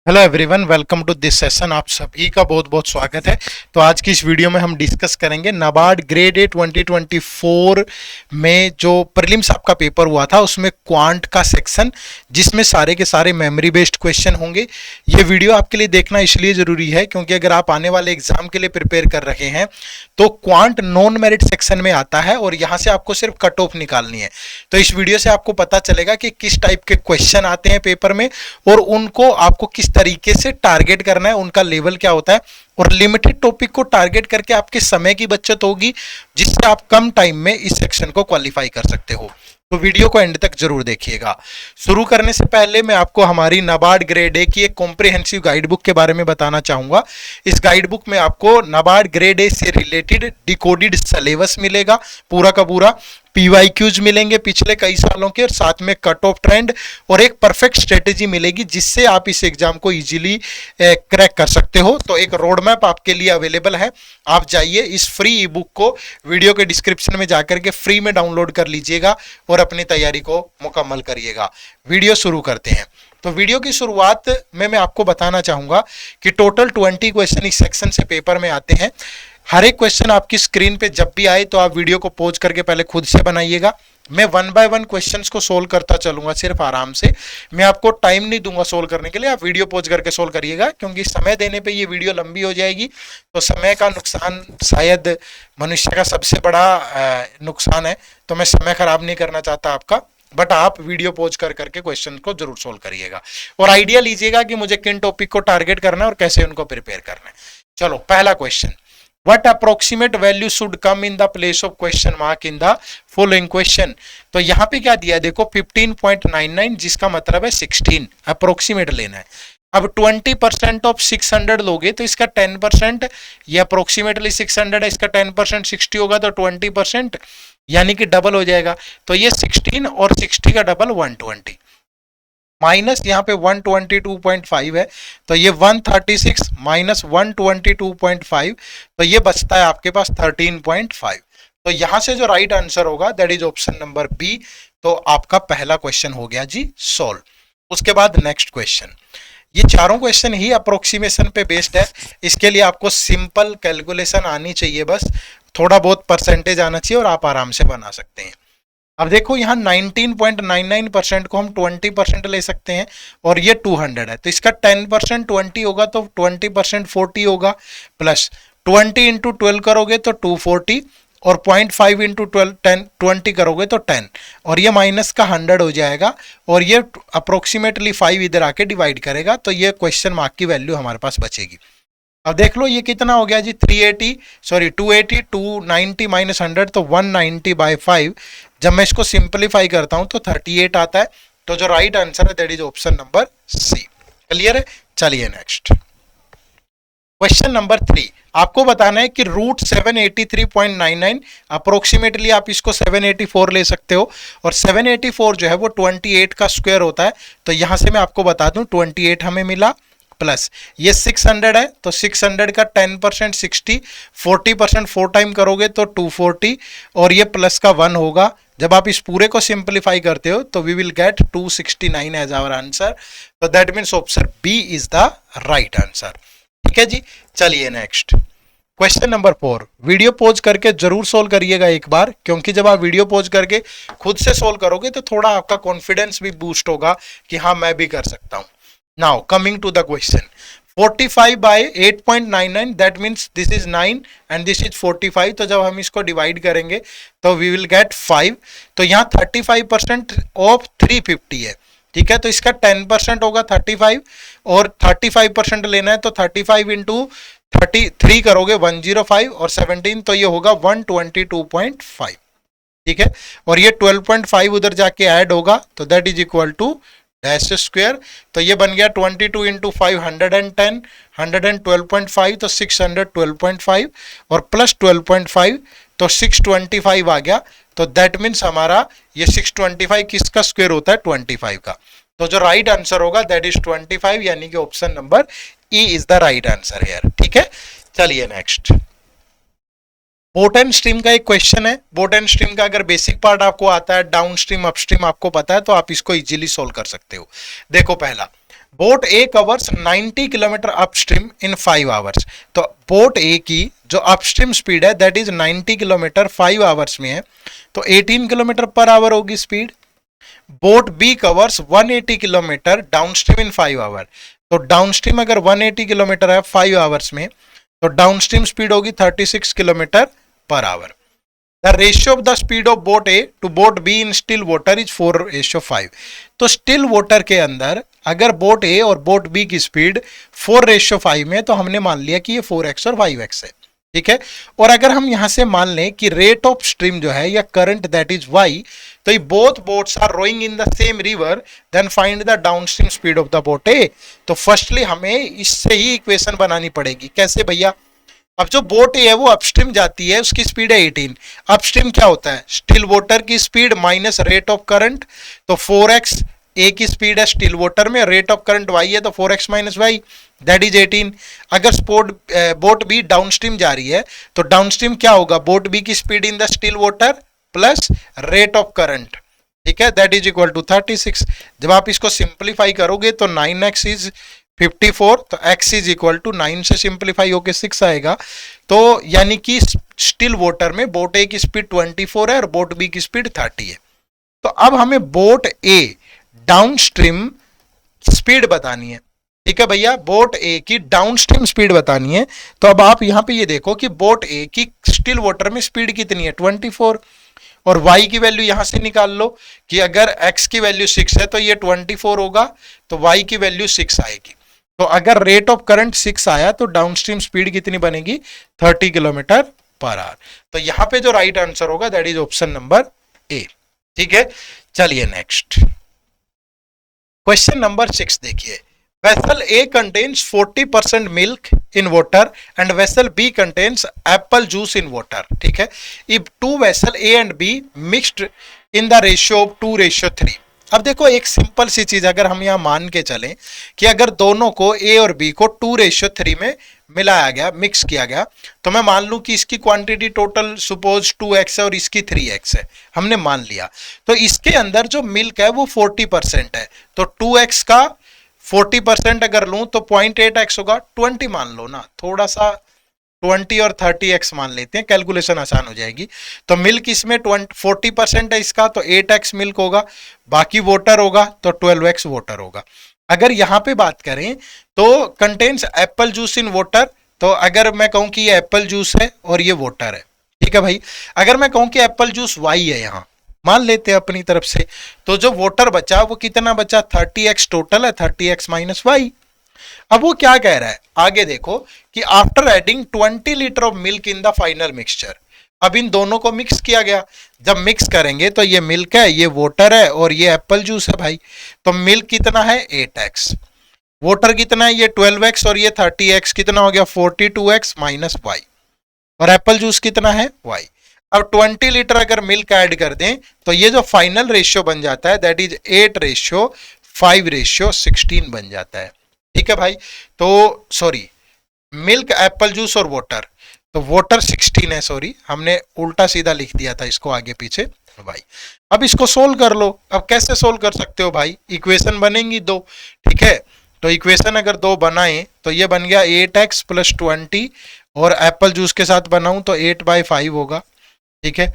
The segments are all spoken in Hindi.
Hello everyone, welcome to this session. आप सभी का बहुत बहुत स्वागत है। तो आज की इस वीडियो में हम डिस्कस करेंगे नाबार्ड ग्रेड ए 2024 में जो प्रीलिम्स आपका पेपर हुआ था उसमें क्वांट का सेक्शन, जिसमें सारे के सारे मेमोरी बेस्ड क्वेश्चन होंगे। ये वीडियो आपके लिए देखना इसलिए ज़रूरी है क्योंकि अगर आप आने वाले एग्जाम के लिए प्रिपेयर कर रहे हैं तो क्वांट नॉन मेरिट सेक्शन में आता है और यहाँ से आपको सिर्फ कट ऑफ निकालनी है। तो इस वीडियो से आपको पता चलेगा कि किस टाइप के क्वेश्चन आते हैं पेपर में और उनको आपको किस तरीके से टारगेट करना है, उनका लेवल क्या होता है और लिमिटेड टॉपिक को टारगेट करके आपके समय की बचत होगी, जिससे आप कम टाइम में इस सेक्शन को क्वालिफाई कर सकते हो। तो वीडियो को एंड तक जरूर देखिएगा। शुरू करने से पहले मैं आपको हमारी नाबार्ड ग्रेड ए की एक कॉम्प्रिहेंसिव गाइड बुक के बारे में बताना चाहूंगा। इस गाइड बुक में आपको नाबार्ड ग्रेड ए से रिलेटेड डिकोडेड सिलेबस मिलेगा, पूरा का पूरा पीवाईक्यूज मिलेंगे पिछले कई सालों के, और साथ में कट ऑफ ट्रेंड और एक परफेक्ट स्ट्रेटेजी मिलेगी जिससे आप इस एग्जाम को इजीली क्रैक कर सकते हो। तो एक रोड मैप आपके लिए अवेलेबल है। आप जाइए, इस फ्री ई बुक को वीडियो के डिस्क्रिप्शन में जाकर के फ्री में डाउनलोड कर लीजिएगा और अपनी तैयारी को मुकम्मल करिएगा। वीडियो शुरू करते हैं। तो वीडियो की शुरुआत में मैं आपको बताना चाहूंगा कि टोटल 20 क्वेश्चन इस सेक्शन से पेपर में आते हैं। हर एक क्वेश्चन आपकी स्क्रीन पे जब भी आए तो आप वीडियो को पॉज करके पहले खुद से बनाइएगा। मैं वन बाय वन क्वेश्चंस को सोल्व करता चलूंगा, सिर्फ आराम से। मैं आपको टाइम नहीं दूंगा सोल्व करने के लिए, आप वीडियो पॉज करके सोल्व करिएगा, क्योंकि समय देने पे ये वीडियो लंबी हो जाएगी। तो समय का नुकसान शायद मनुष्य का सबसे बड़ा नुकसान है, तो मैं समय खराब नहीं करना चाहता आपका। बट आप वीडियो पॉज कर करके क्वेश्चन को जरूर सोल्व करिएगा और आइडिया लीजिएगा कि मुझे किन टॉपिक को टारगेट करना है और कैसे उनको प्रिपेयर करना है। चलो, पहला question, what approximate value should come in the place of question mark in the following question। तो यहां पे क्या दिया है देखो, 15.99, जिसका मतलब है 16 अप्रोक्सीमेट लेना है। अब 20% ऑफ 600 लोगे तो इसका 10%, ये अप्रोक्सीमेटली 600 है, इसका 10% 60 होगा तो 20%, यानी कि डबल हो जाएगा। तो ये 16 और 60 का डबल 120, माइनस यहाँ पे 122.5 है, तो ये 136 माइनस 122.5, तो ये बचता है आपके पास 13.5। तो यहां से जो राइट आंसर होगा that is option number B. तो आपका पहला क्वेश्चन हो गया जी सॉल्व। उसके बाद नेक्स्ट क्वेश्चन, ये चारों क्वेश्चन ही अप्रोक्सीमेशन पे बेस्ड है। इसके लिए आपको सिंपल कैलकुलेशन आनी चाहिए, बस थोड़ा बहुत परसेंटेज आना चाहिए और आप आराम से बना सकते हैं। अब देखो, यहाँ 19.99% को हम 20% ले सकते हैं और ये 200 है, तो इसका 10% 20 होगा तो 20% 40 होगा, प्लस 20 इंटू 12 करोगे तो 240 और 0.5 इंटू 20 करोगे तो 10, और ये माइनस का 100 हो जाएगा और ये अप्रोक्सीमेटली 5 इधर आके डिवाइड करेगा, तो ये क्वेश्चन मार्क की वैल्यू हमारे पास बचेगी। अब देख लो ये कितना हो गया जी, 280 290 माइनस 100 तो 190/5। जब मैं इसको सिंपलीफाई करता हूं तो 38 आता है। तो जो राइट आंसर है that is option number C. Clear है? चलिए नेक्स्ट क्वेश्चन नंबर 3। आपको बताना है कि रूट 783.99 अप्रोक्सीमेटली आप इसको 784 ले सकते हो, और 784 जो है वो 28 का स्क्वायर होता है। तो यहां से मैं आपको बता दूं 28 हमें मिला, प्लस ये 600 है तो 600 का 10% 60, 40% 4 टाइम करोगे तो 240, और ये प्लस का 1 होगा। जब आप इस पूरे को सिंपलीफाई करते हो तो we will get 269 as our answer. तो that means option B is the right answer. ठीक है जी, चलिए next question number 4। Video pause करके जरूर सोल्व करिएगा एक बार, क्योंकि जब आप वीडियो पॉज करके खुद से सोल्व करोगे तो थोड़ा आपका कॉन्फिडेंस भी बूस्ट होगा कि हाँ मैं भी कर सकता हूं। Now coming to the question, 45 by 8.99 that means this is 9 and this is 45। तो जब हम इसको डिवाइड करेंगे तो we will get 5। तो यहाँ 35% ऑफ 350 है, ठीक है। तो इसका 10% होगा 35 और 35% लेना है तो 35 इंटू 33 करोगे 105 और 17, तो ये होगा 122.5। ठीक है, और ये 12.5 उधर जाके ऐड होगा तो that is equal to dash square. तो ये बन गया 22 इंटू 5 110, 112.5 तो 612.5 और प्लस 12.5 तो 625 आ गया। तो दैट मीन्स हमारा ये 625 किसका स्क्वायर होता है, 25 का। तो जो राइट आंसर होगा दैट इज 25, यानी कि option number E is the right answer here. ठीक है, चलिए नेक्स्ट बोट एंड स्ट्रीम का एक क्वेश्चन है। बोट एंड स्ट्रीम का अगर बेसिक पार्ट आपको आता है, डाउन स्ट्रीम अपस्ट्रीम आपको पता है, तो आप इसको इजीली सोल्व कर सकते हो। देखो पहला, boat A covers 90 kilometre upstream in 5 hours. तो बोट ए की जो अपस्ट्रीम स्पीड है दैट इज 90 किलोमीटर 5 आवर्स में है, तो 18 किलोमीटर पर आवर होगी speed. Boat B covers 180 kilometre downstream in 5 hour. तो डाउनस्ट्रीम अगर 180 किलोमीटर है 5 आवर्स में, तो डाउनस्ट्रीम स्पीड होगी 36 kilometre per hour. The ratio of the speed of boat A to boat B in still water is 4:5। तो स्टिल वाटर के अंदर अगर बोट ए और बोट बी की स्पीड 4:5 में है, तो हमने मान लिया कि ये 4x और 5x है, ठीक है। और अगर हम यहां से मान लें कि रेट ऑफ स्ट्रीम जो है या करंट दैट इज y, तो both boats are rowing in the same river, then find the downstream speed of the boat A. तो फर्स्टली हमें इससे ही इक्वेशन बनानी पड़ेगी। कैसे भैया? अब जो बोट है वो अपस्ट्रीम जाती है, उसकी स्पीड है 18। अपस्ट्रीम क्या होता है? स्टिल वाटर की speed minus rate of current. तो 4x ए की स्पीड है स्टिल वाटर में, रेट ऑफ करंट y है, तो 4x minus Y that is 18। अगर बोट बी डाउनस्ट्रीम जा रही है, तो डाउनस्ट्रीम क्या होगा? बोट बी की speed in the still water plus rate of current, ठीक है, दैट इज इक्वल टू 36। जब आप इसको सिंप्लीफाई करोगे तो 9x इज 54, तो x इज इक्वल टू 9 से सिंप्लीफाई होके 6 आएगा। तो यानी कि स्टिल वाटर में बोट ए की स्पीड 24 है और बोट बी की स्पीड 30 है। तो अब हमें बोट ए डाउनस्ट्रीम स्पीड बतानी है, ठीक है भैया, बोट ए की डाउनस्ट्रीम स्पीड बतानी है। तो अब आप यहां पे ये देखो कि बोट ए की स्टिल वाटर में स्पीड कितनी है? 24, और y की वैल्यू यहां से निकाल लो कि अगर x की वैल्यू 6 है तो ये 24 होगा, तो y की वैल्यू 6 आएगी। तो अगर रेट ऑफ करंट 6 आया तो डाउनस्ट्रीम स्पीड कितनी बनेगी? 30 किलोमीटर पर आवर। तो यहां पे जो राइट आंसर होगा that is option number A, ठीक है। चलिए नेक्स्ट क्वेश्चन नंबर 6 देखिए। Vessel A contains 40% milk in water and vessel B contains apple juice in water, ठीक है। If two vessel A and B mixed in the ratio of 2:3। अब देखो एक सिंपल सी चीज, अगर हम यहाँ मान के चलें कि अगर दोनों को A और B को 2:3 में मिलाया गया, मिक्स किया गया, तो मैं मान लूं कि इसकी क्वांटिटी टोटल सपोज 2x है और इसकी 3x है, हमने मान लिया। तो इसके अंदर जो मिल्क है वो 40% है, तो 2x का 40% अगर लूं तो 0.8x होगा, 20 मान लो ना, थोड़ा सा 20 और 30x मान लेते हैं, कैलकुलेशन आसान हो जाएगी। तो मिल्क इसमें 40% है इसका, तो 8x मिल्क होगा, बाकी वाटर होगा तो 12x वाटर होगा। अगर यहाँ पे बात करें तो contains Apple juice in water, तो अगर मैं कहूं कि ये एप्पल जूस है और ये वाटर है, ठीक है भाई। अगर मैं कहूं कि एप्पल जूस y है, यहाँ मान लेते हैं अपनी तरफ से, तो जो वाटर बचा वो कितना बचा? 30x टोटल है, 30x माइनस वाई। अब वो क्या कह रहा है आगे देखो कि after adding 20 litre of milk in the final mixture. अब इन दोनों को मिक्स किया गया, जब मिक्स करेंगे तो ये मिल्क है, ये वाटर है और ये एप्पल जूस है भाई। तो मिल्क कितना है? 8x, वाटर कितना है? ये 12x, और ये 30x कितना हो गया? 42x माइनस वाई, और एप्पल जूस कितना है? y। अब 20 लीटर अगर मिल्क ऐड कर दें तो ये जो फाइनल रेशियो बन जाता है दैट इज 8:5:16 बन जाता है, ठीक है भाई। तो सॉरी, मिल्क, एप्पल जूस और वाटर, तो वाटर 16 है, सॉरी हमने उल्टा सीधा लिख दिया था इसको आगे पीछे भाई। अब इसको सोल्व कर लो। अब कैसे सोल्व कर सकते हो भाई? इक्वेशन बनेंगी दो, ठीक है। तो इक्वेशन अगर दो बनाएं तो ये बन गया 8x + 20, और एप्पल जूस के साथ बनाऊं तो 8/5 होगा, ठीक है।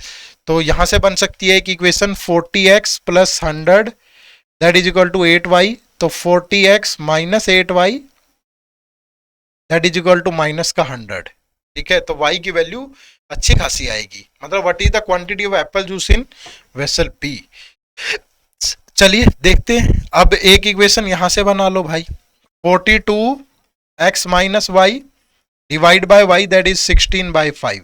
तो यहां से बन सकती है एक equation 40x + 100 that is equal to 8y। तो 40x minus 8y that is equal to minus का 100, ठीक है। तो y की वैल्यू अच्छी खासी आएगी, मतलब what is the quantity of apple juice in vessel B. चलिए देखते हैं। अब एक इक्वेशन यहां से बना लो भाई, 42x minus y divide by y that is 16/5।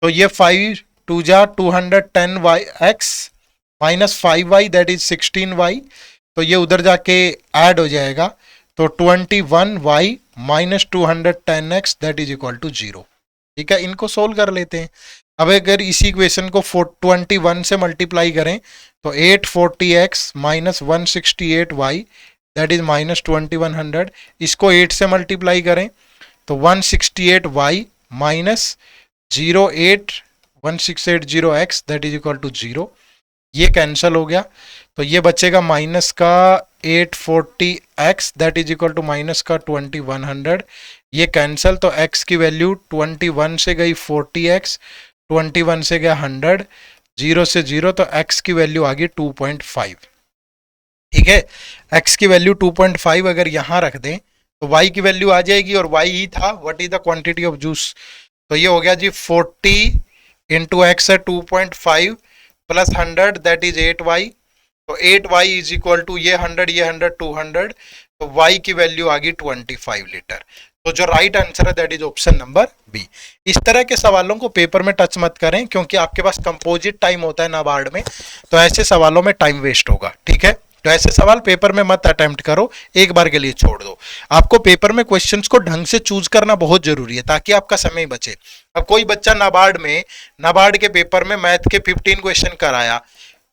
तो ये 5 2 जा 210x minus 5y that is 16y। तो ये उधर जाके ऐड हो जाएगा, तो 21y minus 210x that is equal to 0, ठीक है। इनको सोल्व कर लेते हैं। अब अगर इसी इक्वेशन को 21 से मल्टीप्लाई करें तो 840x minus 168y that is minus 2100। इसको 8 से मल्टीप्लाई करें तो 168y minus 08168 that is equal to 0। ये कैंसिल हो गया, तो ये बचेगा माइनस का 840x that is equal to minus का 2100, ये कैंसिल, तो x की वैल्यू 21 से गई 40x, 21 से गया 100, 0 से 0, तो x की वैल्यू आ गई 2.5। ठीक है, x की वैल्यू 2.5 अगर यहाँ रख दें तो y की वैल्यू आ जाएगी, और y ही था what is the quantity of juice, तो ये हो गया जी 40 इंटू एक्स है 2.5 प्लस 100 दैट इज 8y, तो 8y इज इक्वल टू ये 100 200, तो y की वैल्यू आ गई 25 लीटर। तो जो राइट आंसर है that is option number B. इस तरह के सवालों को पेपर में टच मत करें, क्योंकि आपके पास कंपोजिट टाइम होता है नाबार्ड में, तो ऐसे सवालों में टाइम वेस्ट होगा। ठीक है, तो ऐसे सवाल पेपर में मत अटेम्प्ट करो, एक बार के लिए छोड़ दो। आपको पेपर में क्वेश्चंस को ढंग से चूज करना बहुत जरूरी है, ताकि आपका समय बचे। अब कोई बच्चा नाबार्ड के पेपर में मैथ के 15 क्वेश्चन कराया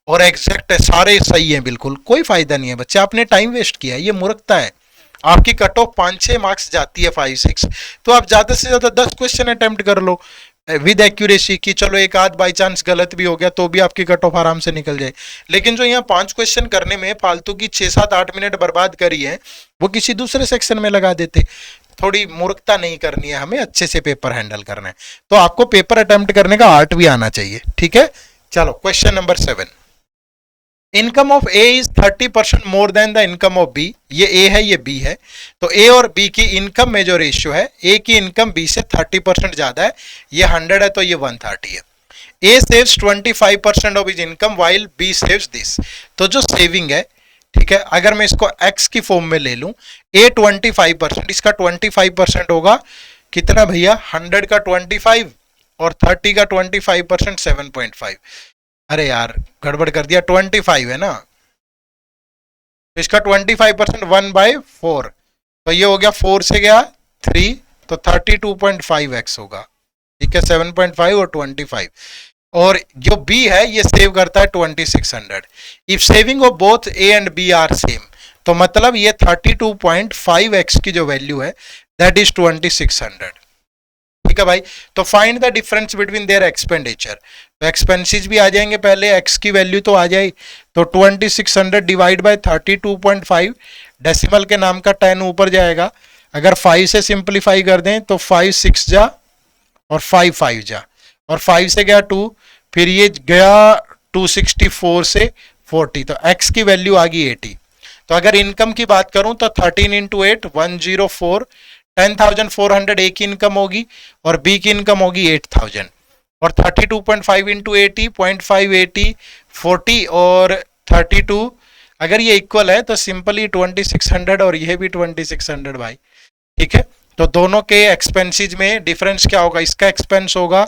और एग्जैक्ट है, सारे सही हैं बिल्कुल, कोई फायदा नहीं है बच्चे, आपने टाइम वेस्ट किया है, ये मूर्खता है। आपकी कट ऑफ 5-6 मार्क्स जाती है 5-6, तो आप ज्यादा से ज्यादा 10 क्वेश्चन अटेम्प्ट कर लो विद एक्यूरेसी की, चलो एक आध बाई चांस गलत भी हो गया तो भी आपकी कट ऑफ आराम से निकल जाए। लेकिन जो यहाँ 5 क्वेश्चन करने में फालतू की 6-7-8 मिनट बर्बाद करी है, वो किसी दूसरे सेक्शन में लगा देते। थोड़ी मूर्खता नहीं करनी है, हमें अच्छे से पेपर हैंडल करना है। तो आपको पेपर अटेम्प्ट करने का आर्ट भी आना चाहिए। ठीक है, चलो question number 7, income of A is 30% more than the income of B. ये ए है, ये बी है, तो ए और बी की इनकम में जो रेशियो है, ए की इनकम बी से 30% ज्यादा है, ये 100 है तो ये 130 है। A saves 25% off his income while B saves this. तो जो सेविंग है, ठीक है, अगर मैं इसको एक्स की फॉर्म में ले लूं, ए 25%, इसका 25% होगा कितना भैया, 100 का 25 और 30 का 25% 7.5। अरे यार गड़बड़ कर दिया, 25 है ना, तो इसका 25% 1/4, तो ये हो गया 4 से गया 3, तो 32.5x होगा। ठीक है, 7.5 और 25, और जो B है ये सेव करता है 2600। If saving of both A and B are same, तो मतलब ये 32.5x की जो वैल्यू है दैट इज 2600। ठीक है भाई, तो find the difference between their expenditure. तो एक्सपेंसेस भी आ जाएंगे, पहले x की वैल्यू तो आ जाए, तो 2600 डिवाइड बाय 32.5, डेसिमल के नाम का 10 ऊपर जाएगा, अगर 5 से सिंप्लीफाई कर दें तो 5 6 जा और 5 5 जा, और 5 से गया 2, फिर ये गया 264 से 40, तो x की वैल्यू आ गई 80। तो अगर इनकम की बात करूं तो 13 इंटू 8 104, 10,400 ए की इनकम होगी और बी की इनकम होगी 8,000, और 32.5 इंटू 80 0.580 40 और 32, अगर ये इक्वल है तो सिंपली 2600 और ये भी 2600 भाई। ठीक है, तो दोनों के एक्सपेंसेस में डिफरेंस क्या होगा, इसका एक्सपेंस होगा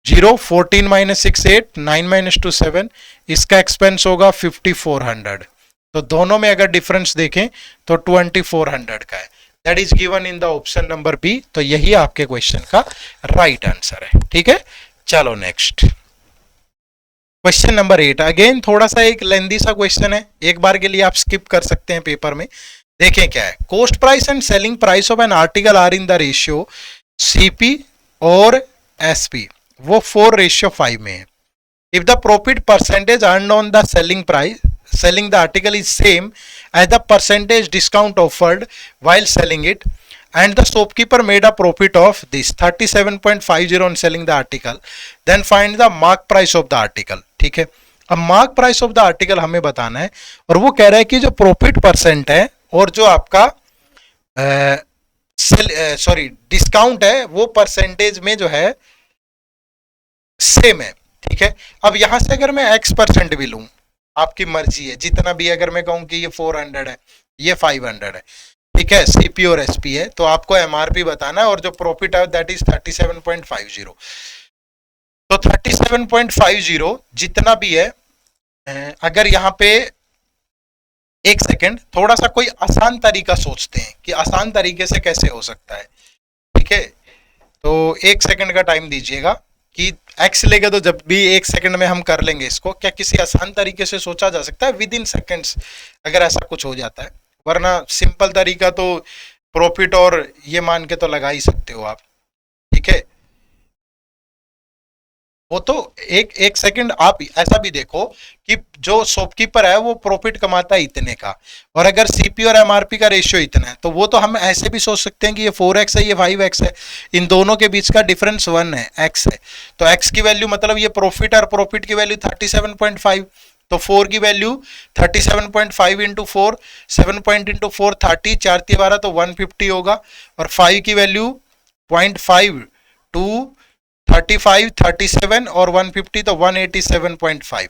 0, 14 माइनस 6 8, 9 माइनस 2 7, इसका एक्सपेंस होगा 5400। तो दोनों में अगर डिफरेंस देखें तो 2400 का है, that is given in the option number B. तो यही आपके क्वेश्चन का राइट आंसर है। ठीक है, चलो नेक्स्ट क्वेश्चन नंबर 8, अगेन थोड़ा सा एक लेंदी सा क्वेश्चन है, एक बार के लिए आप स्किप कर सकते हैं पेपर में। देखें क्या है, cost price and selling price of an article are in the ratio CP और एसपी, वो 4:5 में है। If the profit percentage earned on the selling price selling the article is same as the percentage discount offered while selling it, and the shopkeeper made a profit of this 37.50 on selling the article, then find the mark price of the article। ठीक है, अब mark price of the article हमें बताना है, और वो कह रहा है कि जो प्रॉफिट परसेंट है और जो आपका डिस्काउंट है वो परसेंटेज में जो है सेम है। ठीक है, अब यहां से अगर मैं x% भी लूं, आपकी मर्जी है जितना भी, अगर मैं कहूं कि ये 400 है, ये 500 है, ठीक है, सीपी और एसपी है, तो आपको एमआरपी बताना है, और जो प्रॉफिट है दैट इज 37.50। तो 37.50 जितना भी है, अगर यहाँ पे एक सेकेंड थोड़ा सा कोई आसान तरीका सोचते हैं कि आसान तरीके से कैसे हो सकता है। ठीक है, तो एक सेकेंड का टाइम दीजिएगा कि एक्स लेगा, तो जब भी एक सेकंड में हम कर लेंगे इसको, क्या किसी आसान तरीके से सोचा जा सकता है विद इन सेकेंड्स, अगर ऐसा कुछ हो जाता है, वरना सिंपल तरीका तो प्रॉफिट और ये मान के तो लगा ही सकते हो आप। ठीक है, वो तो एक सेकंड आप ऐसा भी देखो कि जो शॉपकीपर है वो प्रॉफिट कमाता है इतने का, और अगर सीपी और एमआरपी का रेशियो इतना है, तो वो तो हम ऐसे भी सोच सकते हैं कि ये 4x है, ये 5x है, इन दोनों के बीच का डिफरेंस 1 है, x है, तो x की वैल्यू मतलब ये प्रॉफिट, और प्रॉफिट की वैल्यू 37.5, तो 4 की वैल्यू 37.5 इंटू 4, 7 पॉइंट इंटू 4 30, 4 12 तो 150 होगा, और 5 की वैल्यू 0.5 टू 35, 37 और 150 तो 187.5,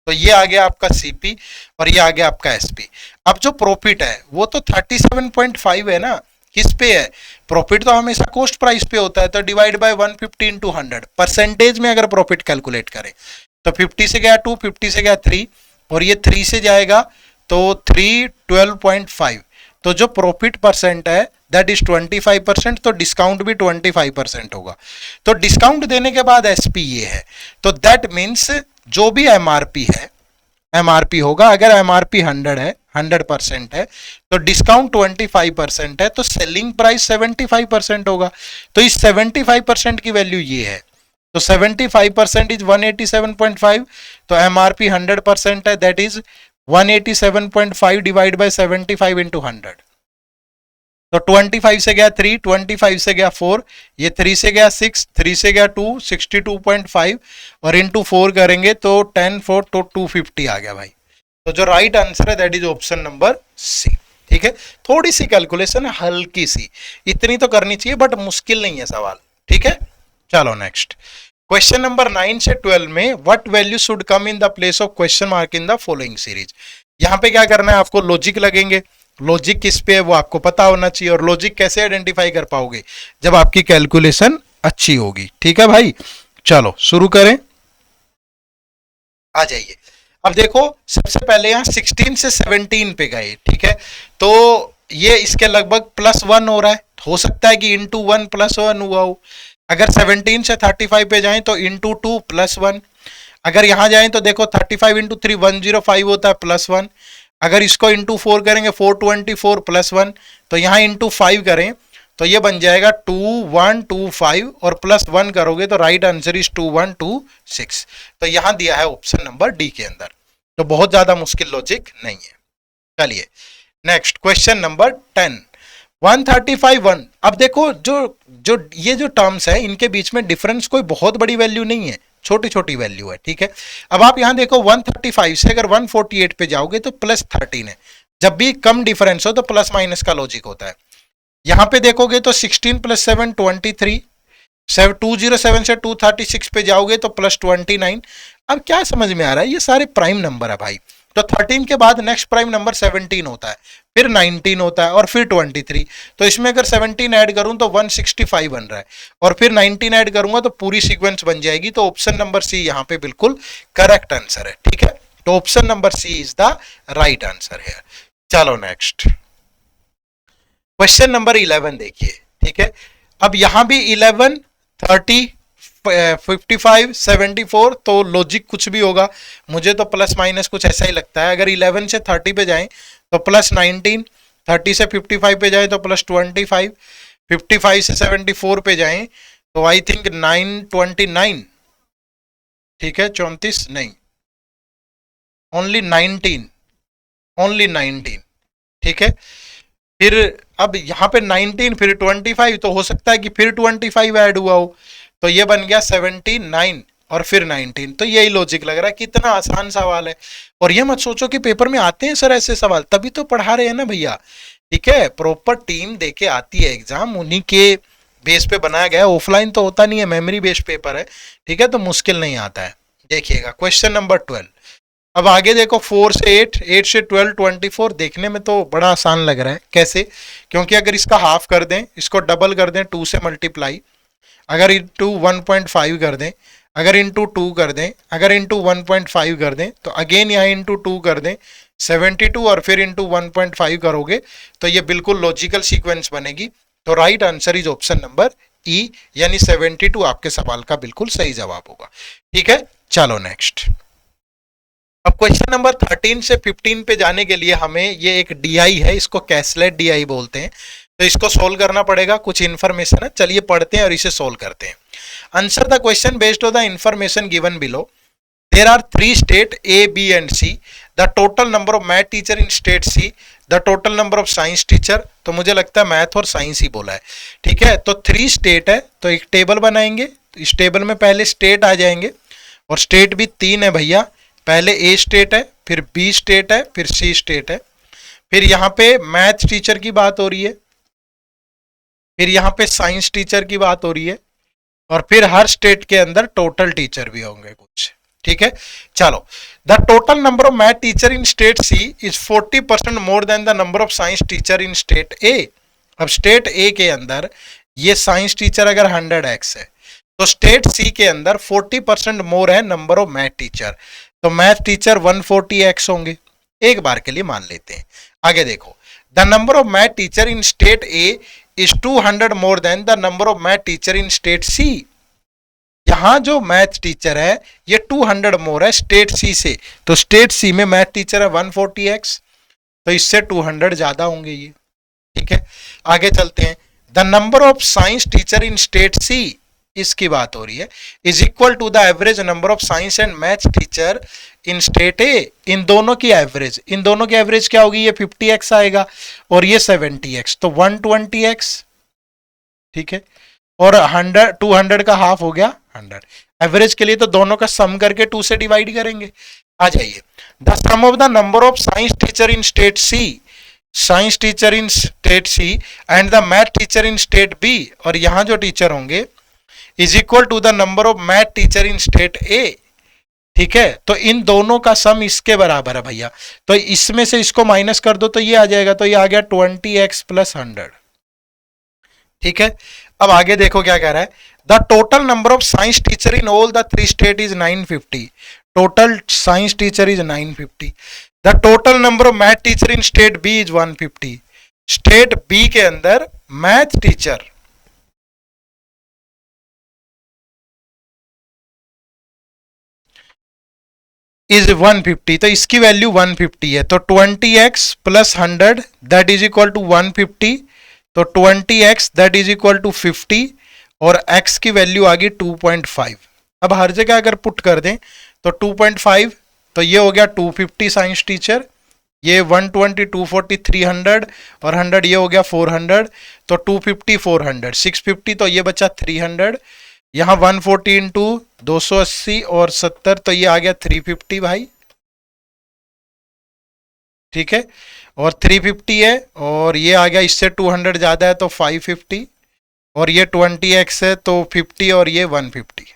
तो ये आ गया आपका सीपी और ये आ गया आपका एसपी। अब जो प्रॉफिट है वो तो 37.5 है ना, किस पे है? प्रॉफिट तो हमेशा कॉस्ट प्राइस पे होता है, तो डिवाइड बाय 150 इंटू 100, परसेंटेज में अगर प्रॉफिट कैलकुलेट करें तो 50 से गया 2, 50 से गया 3, और ये 3 से जाएगा तो 3, 12.5, तो जो प्रॉफिट परसेंट है दैट इज 25%, तो डिस्काउंट भी 25% होगा। तो डिस्काउंट देने के बाद एसपी ये है, तो दैट मीन्स जो भी एमआरपी है, एमआरपी होगा, अगर एमआरपी 100 है, 100% है, तो डिस्काउंट 25% है, तो सेलिंग प्राइस 75% होगा। तो इस 75% की वैल्यू ये है, तो 75% इज 187.5, तो एमआरपी 100% है, that is 187.5 divide by 75 into 100, तो 25 से गया 3, 25 से गया 4, ये 3 से गया 6, 3 से गया 2, 62.5, और इंटू 4 करेंगे तो 10, 4 तो 250 आ गया भाई। तो जो राइट आंसर है that is option number C. ठीक है, थोड़ी सी कैलकुलेशन है, हल्की सी, इतनी तो करनी चाहिए, बट मुश्किल नहीं है सवाल। ठीक है, चलो नेक्स्ट क्वेश्चन नंबर 9 से 12 में what value should come in the place of question mark in the following series. यहाँ पे क्या करना है, आपको लॉजिक लगेंगे, लॉजिक किस पे है वो आपको पता होना चाहिए, और लॉजिक कैसे आइडेंटिफाई कर पाओगे, जब आपकी कैलकुलेशन अच्छी होगी। ठीक है भाई, चलो शुरू करें, आ जाइए। अब देखो सबसे पहले यहाँ 16 से 17 पे गए, ठीक है, तो ये इसके लगभग +1 हो रहा है, हो सकता है कि इंटू 1 +1 हुआ हो। अगर 17 से 35 पे जाएं तो इंटू 2 +1, अगर यहां जाएं तो देखो 35 इंटू 3 105 होता है +1, अगर इसको इंटू 4 करेंगे 424 +1, तो यहाँ इंटू 5 करें तो ये बन जाएगा 2125, और +1 करोगे तो राइट आंसर इज 2126। तो यहां दिया है ऑप्शन नंबर डी के अंदर, तो बहुत ज्यादा मुश्किल लॉजिक नहीं है। चलिए नेक्स्ट क्वेश्चन नंबर 10, 135 अब देखो जो जो ये जो टर्म्स है इनके बीच में डिफरेंस कोई बहुत बड़ी वैल्यू नहीं है, छोटी छोटी वैल्यू है। ठीक है, अब आप यहां देखो 135 से अगर 148 पे जाओगे तो +13 है, जब भी कम डिफरेंस हो तो प्लस माइनस का लॉजिक होता है। यहां पे देखोगे तो 16 + 7 23, 207 से 236 पे जाओगे तो +29। अब क्या समझ में आ रहा है, ये सारे प्राइम नंबर है भाई, तो 13 के बाद नेक्स्ट प्राइम नंबर 17 होता है, फिर 19 होता है, और फिर 23, तो इसमें अगर 17 ऐड करूं तो 165 बन रहा है, और फिर 19 ऐड करूंगा तो पूरी सीक्वेंस बन जाएगी। तो ऑप्शन नंबर सी यहाँ पे बिल्कुल करेक्ट आंसर है। ठीक है, तो option number C is the right answer है। चलो नेक्स्ट क्वेश्चन नंबर 11 देखिए। ठीक है, अब यहां भी 11, 30, 55, 74, तो लॉजिक कुछ भी होगा, मुझे तो प्लस माइनस कुछ ऐसा ही लगता है। अगर 11 से 30 पे जाएं तो +19, 30 से 55 पे जाएं तो +25, 55 से 74 पे जाएं तो आई थिंक 929, ठीक है 34 नहीं, ओनली 19, ओनली 19। ठीक है, फिर अब यहाँ पे 19 फिर 25, तो हो सकता है कि फिर 25 ऐड हुआ हो, तो ये बन गया 79 और फिर 19। तो यही लॉजिक लग रहा है, कितना आसान सवाल है। और ये मत सोचो कि पेपर में आते हैं सर ऐसे सवाल, तभी तो पढ़ा रहे हैं ना भैया। ठीक है, प्रॉपर टीम देके आती है एग्जाम, उन्हीं के बेस पे बनाया गया है, ऑफलाइन तो होता नहीं है, मेमोरी बेस्ड पेपर है। ठीक है, तो मुश्किल नहीं आता है। देखिएगा क्वेश्चन नंबर 12, अब आगे देखो 4 से 8, 8 से 12, 24, देखने में तो बड़ा आसान लग रहा है। कैसे? क्योंकि अगर इसका हाफ कर दें, इसको डबल कर दें 2 से मल्टीप्लाई, अगर इंटू 1.5 कर दें, अगर इंटू 2 कर दें, अगर इंटू 1.5 कर दें, तो अगेन यहाँ इंटू 2 कर दें 72, और फिर इंटू 1.5 करोगे तो ये बिल्कुल लॉजिकल सीक्वेंस बनेगी। तो right answer is option number ई, यानी 72 आपके सवाल का बिल्कुल सही जवाब होगा। ठीक है, चलो नेक्स्ट। अब क्वेश्चन नंबर 13 से 15 पे जाने के लिए हमें ये एक डीआई है, इसको कैसलेट डीआई बोलते हैं। तो इसको सोल्व करना पड़ेगा, कुछ इन्फॉर्मेशन है, चलिए पढ़ते हैं और इसे सोल्व करते हैं। Answer the question based on the information given below. There are three state A, B and C. The total number of math teacher in state C. The total number of science teacher. तो मुझे लगता है मैथ और साइंस ही बोला है, ठीक है। तो 3 स्टेट है, तो एक टेबल बनाएंगे, इस टेबल में पहले स्टेट आ जाएंगे और स्टेट भी 3 है भैया। पहले A स्टेट है, फिर B स्टेट है, फिर C स्टेट है, फिर यहाँ पे मैथ टीचर की बात हो रही है, फिर यहाँ पे साइंस टीचर की बात हो रही है, और फिर हर स्टेट के अंदर टोटल टीचर भी होंगे कुछ, ठीक है। चलो, the total number of math teacher in state C is 40% more than the number of science teacher in state A. अब स्टेट ए के अंदर ये साइंस टीचर अगर 100x है, तो स्टेट सी के अंदर 40% मोर है नंबर ऑफ मैथ टीचर, तो मैथ टीचर 140x होंगे, एक बार के लिए मान लेते हैं। आगे देखो, the number of math teacher in state A is 200 more than the number of math teacher in state C. यहां जो मैथ टीचर है ये 200 मोर है स्टेट सी से, तो स्टेट सी में मैथ टीचर है 140x, तो इससे 200 ज्यादा होंगे ये, ठीक है। आगे चलते हैं, the number of science teacher in state C, इसकी बात हो रही है, is equal to the average number of science and math teacher in state A. इन दोनों की एवरेज, इन दोनों की एवरेज क्या होगी, ये 50x आएगा और ये 70x, तो 120x, ठीक है। और 100 200 का हाफ हो गया 100। एवरेज के लिए तो दोनों का सम करके 2 से डिवाइड करेंगे। आ जाइए, the sum of the number of science teacher in state C, science teacher in state C and the math teacher in state B, और यहां जो टीचर होंगे is equal to the number of math teacher in state A, ठीक है। तो इन दोनों का सम इसके बराबर है भैया, तो इसमें से इसको माइनस कर दो तो ये आ जाएगा, तो ये आ गया 20x प्लस 100, ठीक है। अब आगे देखो क्या कह रहा है, the total number of science teacher in all the 3 state is 950, total science teacher is 950। The total number of math teacher in state B is 150, state B के अंदर मैथ टीचर इज 150, तो इसकी वैल्यू 150 है, तो 20x plus 100 that is equal to 150, तो 20x that is equal to 50 और x की वैल्यू आ गई 2.5। अब हर जगह अगर पुट कर दें तो 2.5, तो ये हो गया 250 साइंस टीचर, ये 120 240 300 और 100 ये हो गया 400, तो 250 400 650, तो ये बचा 300, यहाँ 140 इंटू 280 और 70, तो ये आ गया 350 भाई, ठीक है। और 350 है और ये आ गया, इससे 200 ज्यादा है तो 550, और ये 20x है तो 50 और ये 150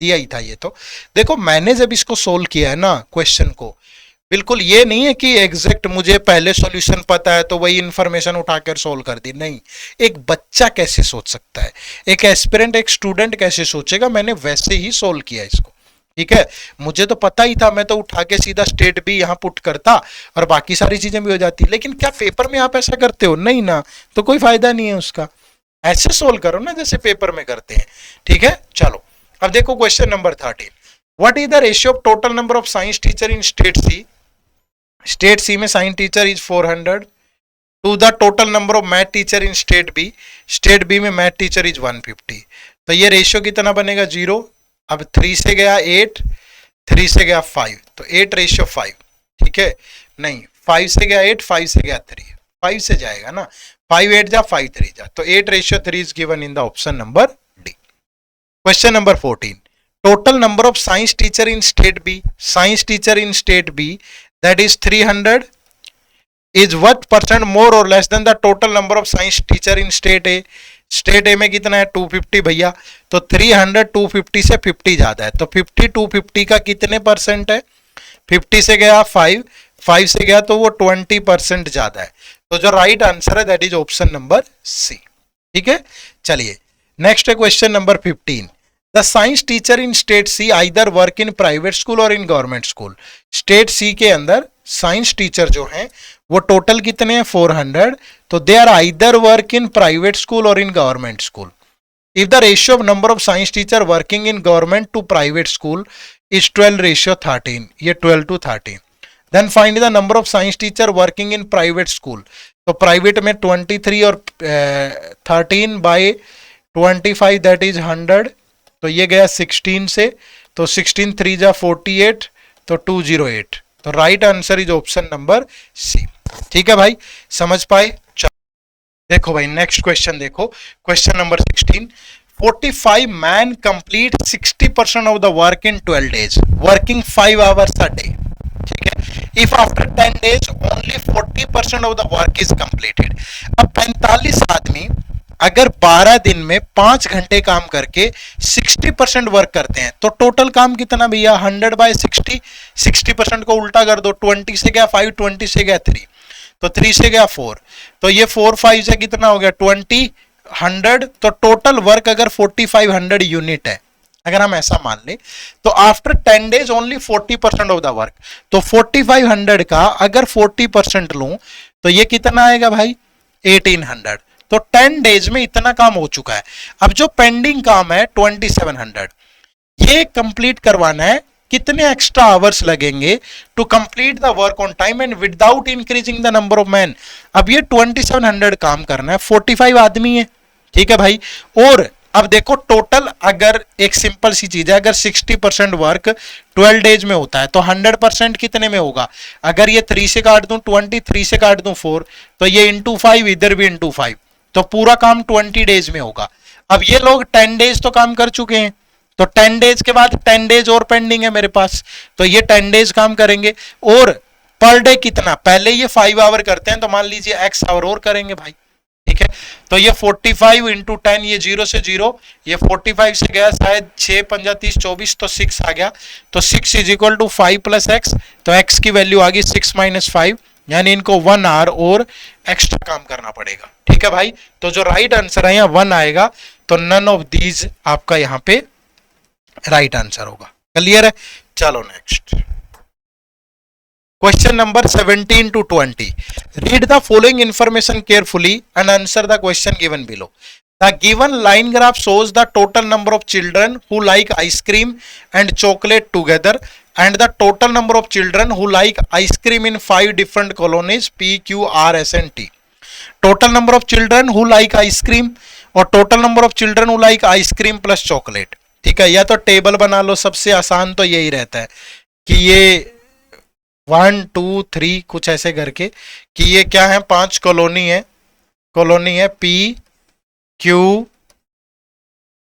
दिया ही था ये। तो देखो मैंने जब इसको सोल्व किया है ना क्वेश्चन को, बिल्कुल ये नहीं है कि एग्जैक्ट मुझे पहले सॉल्यूशन पता है तो वही इंफॉर्मेशन उठाकर सोल्व कर दी, नहीं। एक बच्चा कैसे सोच सकता है, एक एस्पिरेंट, एक स्टूडेंट कैसे सोचेगा, मैंने वैसे ही सोल्व किया इसको, ठीक है। मुझे तो पता ही था, मैं तो उठा के सीधा स्टेट भी यहाँ पुट करता और बाकी सारी चीजें भी हो जाती, लेकिन क्या पेपर में आप ऐसा करते हो, नहीं ना, तो कोई फायदा नहीं है उसका। ऐसे सोल्व करो ना जैसे पेपर में करते हैं, ठीक है। चलो अब देखो question number 13, what is the ratio of total number of science teacher in state C, state C में science teacher is 400 to the total number of math teacher in state B, state B में मैथ टीचर इज 150, तो ये रेशियो कितना बनेगा 0। अब 3 से गया 8, 3 से गया 5, तो 8 रेशियो 5, ठीक है। नहीं, 5 से गया 8, 5 से गया 3, 5 से जाएगा ना, 5 8 जा 5 3 जा, तो 8 ratio 3 is given in the option number D. Question number 14, total number of science teacher in state B, science teacher in state B that is 300 is what % more और less than the total number of science teacher in state A, state A में कितना है 250 भैया, तो 300 250 से 50 ज्यादा है, तो 50 250 का कितने % है, 50 से गया 5, 5 से गया तो वो 20% ज्यादा है, तो जो राइट आंसर है that is option number C, ठीक है। चलिए नेक्स्ट है question number 15, the science teacher in state C either work in private school और in government school. State C के अंदर साइंस टीचर जो हैं वो टोटल कितने हैं 400, तो they are either work in private school और in government school. If the ratio of number of science teacher working in government to private school is 12 ratio 13, ये 12 to 13, then find the number of science teacher working in private school. तो प्राइवेट में 23 और 13 बाई 25 दैट इज 100, तो ये गया 16 से, तो 16 3 जा 48, तो 208। तो right answer is option number C. ठीक है भाई, समझ पाए? देखो भाई नेक्स्ट क्वेश्चन देखो, question number 16। 45 man complete 60% of the work in 12 days working 5 hours a day। ठीक है, if after 10 days only 40% of the work is completed. अब 45 आदमी अगर 12 दिन में 5 घंटे काम करके 60% वर्क करते हैं तो टोटल काम कितना भैया? 100/60। 60% को उल्टा कर दो, 20 से गया 5, 20 से गया 3, तो 3 से गया 4, तो ये 4 5 से कितना हो गया? 20 100। तो टोटल वर्क अगर 4500 यूनिट है, अगर हम ऐसा मान ले, तो after 10 days only 40% of the work. तो 4500 का अगर 40% लूं तो ये कितना आएगा भाई? 1800। तो 10 days में इतना काम हो चुका है। अब जो पेंडिंग काम है 2700, ये कंप्लीट करवाना है। कितने एक्स्ट्रा आवर्स लगेंगे to complete the work on time and without increasing the number of man? अब ये 2700 काम करना है, 45 आदमी है। ठीक है भाई, और अब देखो टोटल, अगर एक सिंपल सी चीज है, अगर 60% वर्क 12 days में होता है तो 100% कितने में होगा? अगर ये 3 से काट दूं 20, 3 से काट दूं 4, तो ये इंटू 5, इधर भी इंटू 5, तो पूरा काम 20 days में होगा। अब ये लोग 10 days तो काम कर चुके हैं, तो 10 days के बाद 10 days और पेंडिंग है मेरे पास, तो ये 10 days काम करेंगे। और पर डे कितना? पहले ये 5 आवर करते हैं, तो मान लीजिए x आवर और करेंगे भाई। ठीक है, तो ये 45 इंटू 10, ये 0 से 0, ये 45 से गया शायद 6 5 30 24, तो 6 आ गया, तो 6 is equal to 5 plus x, तो x की वैल्यू आ गई 6 माइनस 5, यानी इनको 1 आवर और एक्स्ट्रा काम करना पड़ेगा। ठीक है भाई, तो जो राइट आंसर है यहाँ 1 आएगा, तो नन ऑफ दीज आपका यहाँ पे राइट आंसर होगा। क्लियर है? चलो next question number 17 to 20। Read the following information carefully and answer the question given below. The given line graph shows the total number of children who like ice cream and chocolate together and the total number of children who like ice cream in 5 different colonies P, Q, R, S and T। total number of children who like ice cream और total number of children who like ice cream plus chocolate। ठीक है, या तो टेबल बना लो, सबसे आसान तो यही रहता है कि ये 1 2 3 कुछ ऐसे करके कि ये क्या है? 5 कॉलोनी है, कॉलोनी है P, Q,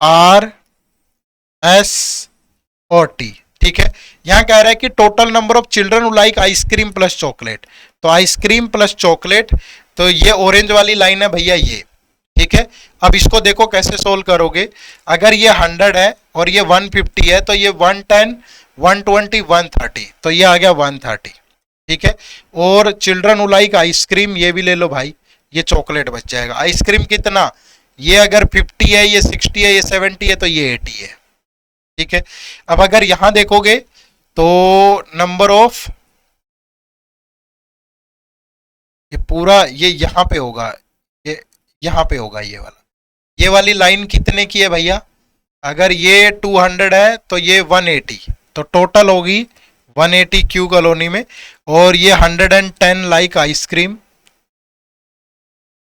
R, S और T। ठीक है, यहां कह रहा है कि total number of children who like ice cream plus chocolate, तो आइसक्रीम प्लस चॉकलेट, तो ये ऑरेंज वाली लाइन है भैया ये। ठीक है, अब इसको देखो कैसे सोल्व करोगे। अगर ये 100 है और ये 150 है, तो ये 110 120 130, तो ये आ गया 130। ठीक है, और चिल्ड्रन हु लाइक आइसक्रीम ये भी ले लो भाई, ये चॉकलेट बच जाएगा। आइसक्रीम कितना? ये अगर 50 है, ये 60 है, ये 70 है, तो ये 80 है। ठीक है, अब अगर यहां देखोगे तो नंबर ऑफ, ये पूरा ये यहां पे होगा, ये यहां पे होगा, ये वाली लाइन कितने की है भैया? अगर ये 200 है तो ये 180, तो टोटल होगी 180 क्यू कॉलोनी में, और ये 110 लाइक आइसक्रीम।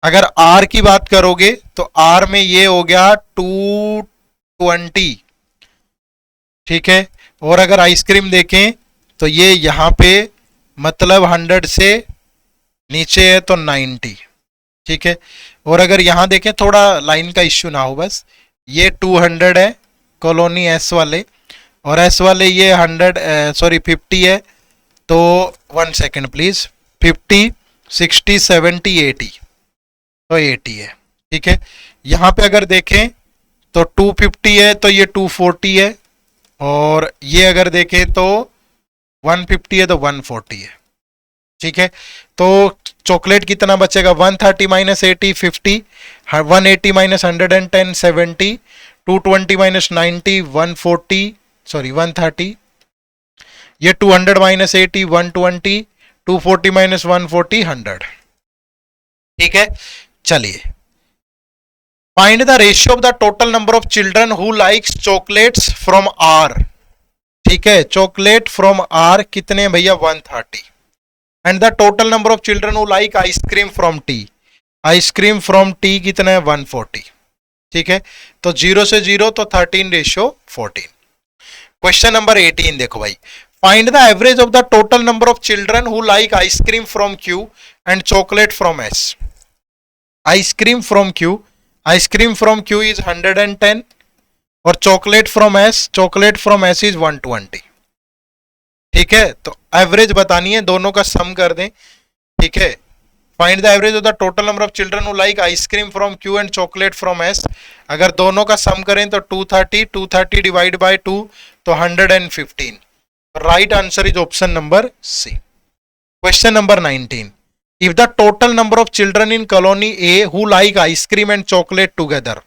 अगर आर की बात करोगे तो आर में ये हो गया 220। ठीक है, और अगर आइसक्रीम देखें तो ये यहाँ पे मतलब 100 से नीचे है तो 90। ठीक है, और अगर यहाँ देखें, थोड़ा लाइन का इश्यू ना हो बस, ये 200 है कॉलोनी एस वाले, और एस वाले ये 50 है, तो 1 सेकेंड प्लीज, 50 60 70 80, तो 80 है। ठीक है, यहाँ पे अगर देखें तो 250 है, तो ये 240 है, और ये अगर देखें तो 150 है तो 140 है। ठीक है, तो चॉकलेट कितना बचेगा? 130 माइनस 80 50, 180 माइनस 110 70, 220 माइनस 90 140, सॉरी 130, ये 200 माइनस 80 120, 240 माइनस 140 100। ठीक है, चलिए find the ratio of the total number of children who likes chocolates from R. ठीक है, चॉकलेट फ्रॉम आर कितने भैया? 130। And the total number of children who like ice cream from T, ice cream from T कितना है 140, ठीक है। तो 0 से 0 तो 13:14। क्वेश्चन नंबर 18 देखो भाई, find the average of the total number of children who like ice cream from Q and chocolate from S. Ice cream from Q is 110 और चॉकलेट फ्रॉम एस इज 120, ठीक है। तो एवरेज बतानी है, दोनों का सम कर दें, ठीक है। Find the average of the total number of children who like ice cream from Q and chocolate from S. अगर दोनों का सम करें तो 230 डिवाइड बाय 2 तो 115। Right answer is option number C. Question number 19, if the total number of children in colony A who like ice cream and chocolate together,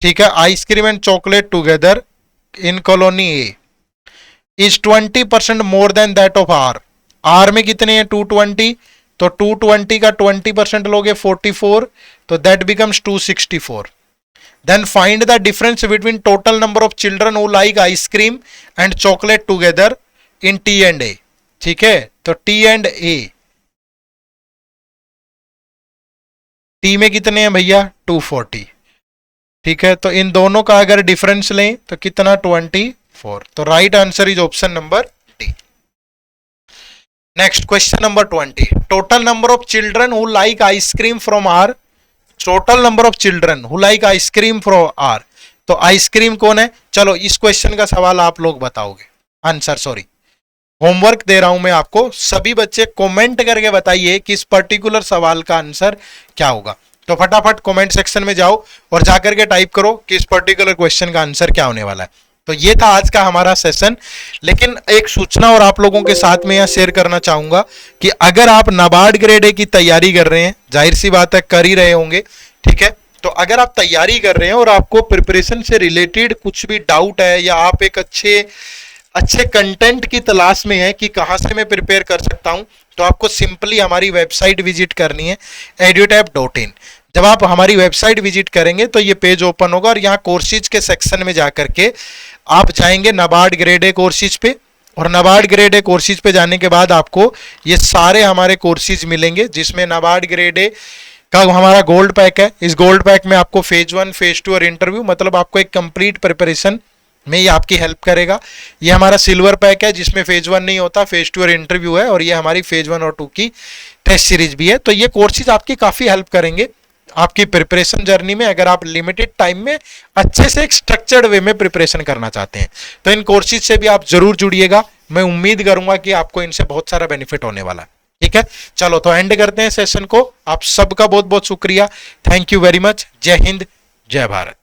ठीक है, ice cream and chocolate together in colony A is 20% more than that of R. R में कितने हैं 220, तो 220 का 20% लोगे 44, तो that becomes 264। Then find the difference between total number of children who like ice cream and chocolate together in T and A, ठीक है। तो टी एंड ए, टी में कितने हैं भैया 240, ठीक है। तो इन दोनों का अगर डिफरेंस लें तो कितना 24। तो right answer is option number D. Next question number 20, total number of children who like ice cream from R, total number of children who like ice cream from R. तो आइसक्रीम कौन है, चलो इस क्वेश्चन का सवाल आप लोग बताओगे, आंसर सॉरी होमवर्क दे रहा हूं मैं आपको, सभी बच्चे कमेंट करके बताइए कि इस पर्टिकुलर सवाल का आंसर क्या होगा। तो फटाफट कमेंट सेक्शन में जाओ और जाकर के टाइप करो कि इस पर्टिकुलर क्वेश्चन का आंसर क्या होने वाला है। तो ये था आज का हमारा सेशन, लेकिन एक सूचना और आप लोगों के साथ में यह शेयर करना चाहूंगा कि अगर आप नाबार्ड ग्रेड ए की तैयारी कर रहे हैं, जाहिर सी बात है कर ही रहे होंगे, ठीक है। तो अगर आप तैयारी कर रहे हैं और आपको प्रिपरेशन से रिलेटेड कुछ भी डाउट है या आप एक अच्छे कंटेंट की तलाश में है कि कहां से मैं प्रिपेयर कर सकता हूं, तो आपको सिंपली हमारी वेबसाइट विजिट करनी है edutap.in। जब आप हमारी वेबसाइट विजिट करेंगे तो ये पेज ओपन होगा और यहाँ कोर्सेज के सेक्शन में जाकर के आप जाएंगे नाबार्ड ग्रेड ए कोर्सेज पे, और नाबार्ड ग्रेड ए कोर्सेज पे जाने के बाद आपको ये सारे हमारे कोर्सेज मिलेंगे, जिसमें नाबार्ड ग्रेड ए का हमारा गोल्ड पैक है। इस गोल्ड पैक में आपको फेज 1, फेज 2 और इंटरव्यू, मतलब आपको एक कंप्लीट प्रिपरेशन में ये आपकी हेल्प करेगा। ये हमारा सिल्वर पैक है जिसमें फेज 1 नहीं होता, फेज 2 और इंटरव्यू है, और ये हमारी फेज 1 और 2 की टेस्ट सीरीज भी है। तो ये कोर्सेज आपकी काफी हेल्प करेंगे आपकी प्रिपरेशन जर्नी में, अगर आप लिमिटेड टाइम में अच्छे से एक स्ट्रक्चर्ड वे में प्रिपरेशन करना चाहते हैं। तो इन कोर्सेज से भी आप जरूर जुड़िएगा, मैं उम्मीद करूंगा कि आपको इनसे बहुत सारा बेनिफिट होने वाला है, ठीक है। चलो तो एंड करते हैं सेशन को। आप सबका बहुत बहुत शुक्रिया, थैंक यू वेरी मच। जय हिंद, जय भारत।